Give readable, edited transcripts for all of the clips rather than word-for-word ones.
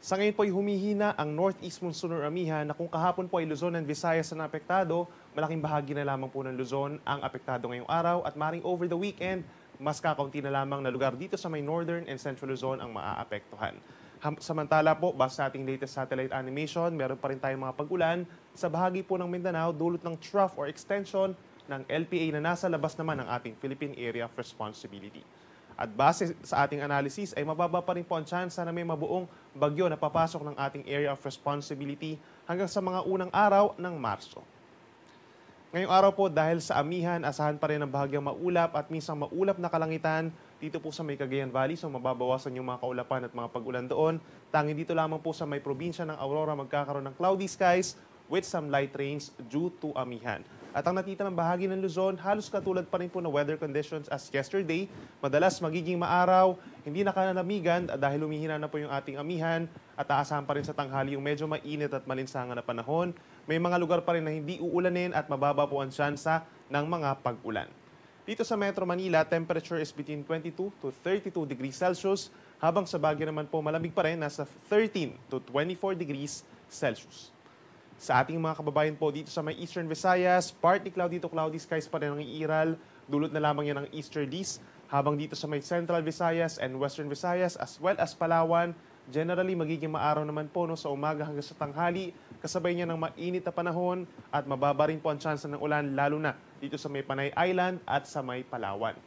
Sa ngayon po ay humihina ang northeast monsoon or amihan na kung kahapon po ay Luzon and Visayas na apektado, malaking bahagi na lamang po ng Luzon ang apektado ngayong araw at maring over the weekend, mas kakaunti na lamang na lugar dito sa may northern and central Luzon ang maaapektuhan. Samantala po, base sa ating latest satellite animation, meron pa rin tayong mga pag-ulan sa bahagi po ng Mindanao dulot ng trough or extension ng LPA na nasa labas naman ng ating Philippine Area of Responsibility. At base sa ating analysis ay mababa pa rin po ang tsansa na may mabuong bagyo na papasok ng ating area of responsibility hanggang sa mga unang araw ng Marso. Ngayong araw po dahil sa amihan, asahan pa rin ang bahagyang maulap at minsan maulap na kalangitan dito po sa may Cagayan Valley. So mababawasan yung mga kaulapan at mga pag-ulan doon. Tanging dito lamang po sa may probinsya ng Aurora magkakaroon ng cloudy skies with some light rains due to amihan. At ang natitirang bahagi ng Luzon, halos katulad pa rin po ng weather conditions as yesterday. Madalas magiging maaraw, hindi nakalamigan dahil humihina na po yung ating amihan at aasahan pa rin sa tanghali yung medyo mainit at malinsangan na panahon. May mga lugar pa rin na hindi uulanin at mababa po ang tsansa ng mga pag-ulan. Dito sa Metro Manila, temperature is between 22 to 32 degrees Celsius, habang sa Baguio naman po malamig pa rin, nasa 13 to 24 degrees Celsius. Sa ating mga kababayan po dito sa may Eastern Visayas, partly cloudy to cloudy skies pa rin ang iiral. Dulot na lamang yan ng easterlies. Habang dito sa may Central Visayas and Western Visayas as well as Palawan, generally magiging maaraw naman po sa umaga hanggang sa tanghali. Kasabay niya ng mainit na panahon at mababa rin po ang tsansa ng ulan lalo na dito sa may Panay Island at sa may Palawan.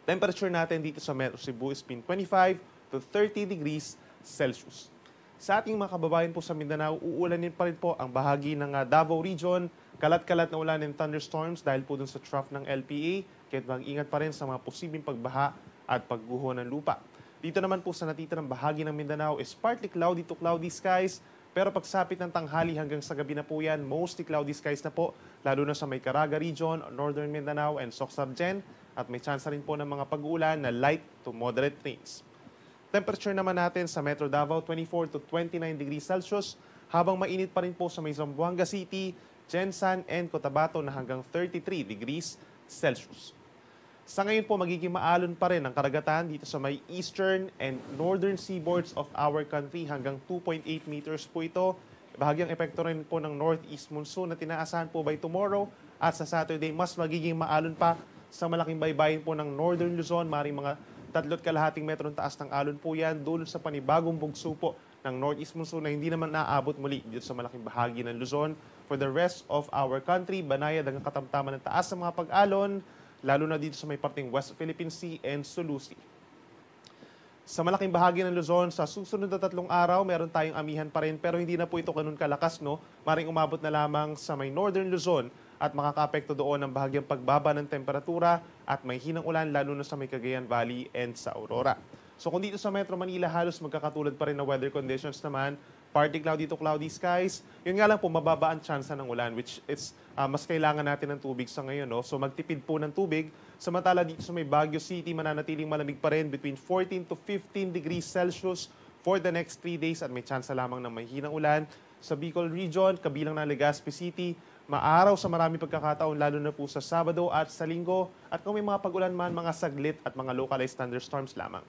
Temperature natin dito sa Metro Cebu is between 25 to 30 degrees Celsius. Sa ating mga kababayan po sa Mindanao, uulanin pa rin po ang bahagi ng Davao Region. Kalat-kalat na ulan and thunderstorms dahil po dun sa trough ng LPA. Kaya mag-ingat pa rin sa mga posibleng pagbaha at pagguho ng lupa. Dito naman po sa natitirang bahagi ng Mindanao is partly cloudy to cloudy skies. Pero pagsapit ng tanghali hanggang sa gabi na po yan, mostly cloudy skies na po. Lalo na sa may Caraga Region, Northern Mindanao and Soc-Sargen. At may chance rin po ng mga pag-uulan na light to moderate rains. Temperature naman natin sa Metro Davao, 24 to 29 degrees Celsius, habang mainit pa rin po sa may Zamboanga City, Jensan, and Cotabato na hanggang 33 degrees Celsius. Sa ngayon po, magiging maalon pa rin ang karagatan dito sa may eastern and northern seaboards of our country hanggang 2.8 meters po ito. Bahagyang epekto rin po ng northeast monsoon na tinaasahan po by tomorrow at sa Saturday, mas magiging maalon pa sa malaking baybayin po ng northern Luzon, maring mga 3.5 metro taas ng alon po yan, dulot sa panibagong bugso po ng northeast monsoon na hindi naman naaabot muli dito sa malaking bahagi ng Luzon. For the rest of our country, banayad ang katamtaman ng taas sa mga pag-alon, lalo na dito sa may parting West Philippine Sea and Sulu Sea. Sa malaking bahagi ng Luzon, sa susunod na 3 araw, meron tayong amihan pa rin pero hindi na po ito ganun kalakas, no? Maring umabot na lamang sa may northern Luzon at makakaapekto doon ng bahagyang pagbaba ng temperatura at may hinang ulan lalo na sa may Cagayan Valley and sa Aurora. So kung dito sa Metro Manila halos magkakatulad pa rin na weather conditions naman, partly cloudy to cloudy skies, yun nga lang po mababa ang tsansa ng ulan which is mas kailangan natin ng tubig sa ngayon. No? So magtipid po ng tubig. Samantala dito sa may Baguio City, mananatiling malamig pa rin between 14 to 15 degrees Celsius for the next 3 days at may tsansa lamang ng may hinang ulan. Sa Bicol Region, kabilang ng Legazpi City, maaraw sa marami pagkakataon lalo na po sa Sabado at sa Linggo at kung may mga pag-ulan man, mga saglit at mga localized thunderstorms lamang.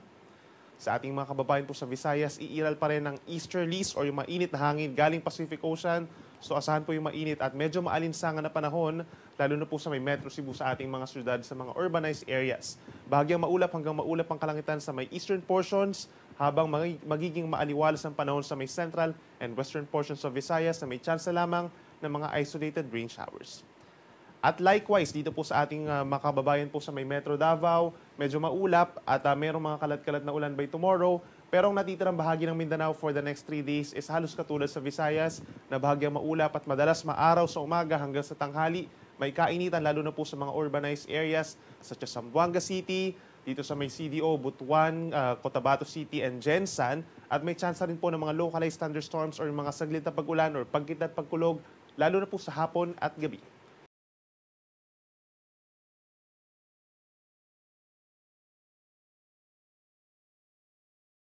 Sa ating mga kababayan po sa Visayas, iiral pa rin ng easterlies o yung mainit na hangin galing Pacific Ocean. So asahan po yung mainit at medyo maalinsangan na panahon lalo na po sa may Metro Cebu sa ating mga syudad sa mga urbanized areas. Bahagyang maulap hanggang maulap ang kalangitan sa may eastern portions habang magiging maaliwalas ang panahon sa may central and western portions of Visayas na may chance lamang ng mga isolated rain showers. At likewise, dito po sa ating makababayan po sa may Metro Davao, medyo maulap at mayroong mga kalat-kalat na ulan by tomorrow. Pero ang natitirang bahagi ng Mindanao for the next 3 days is halos katulad sa Visayas na bahagyang maulap at madalas maaraw sa umaga hanggang sa tanghali. May kainitan lalo na po sa mga urbanized areas such as Zamboanga City, dito sa may CDO, Butuan, Cotabato City, and Jensan. At may chance rin po ng mga localized thunderstorms or mga saglit na pag-ulan or pagkit at pagkulog lalo na po sa hapon at gabi.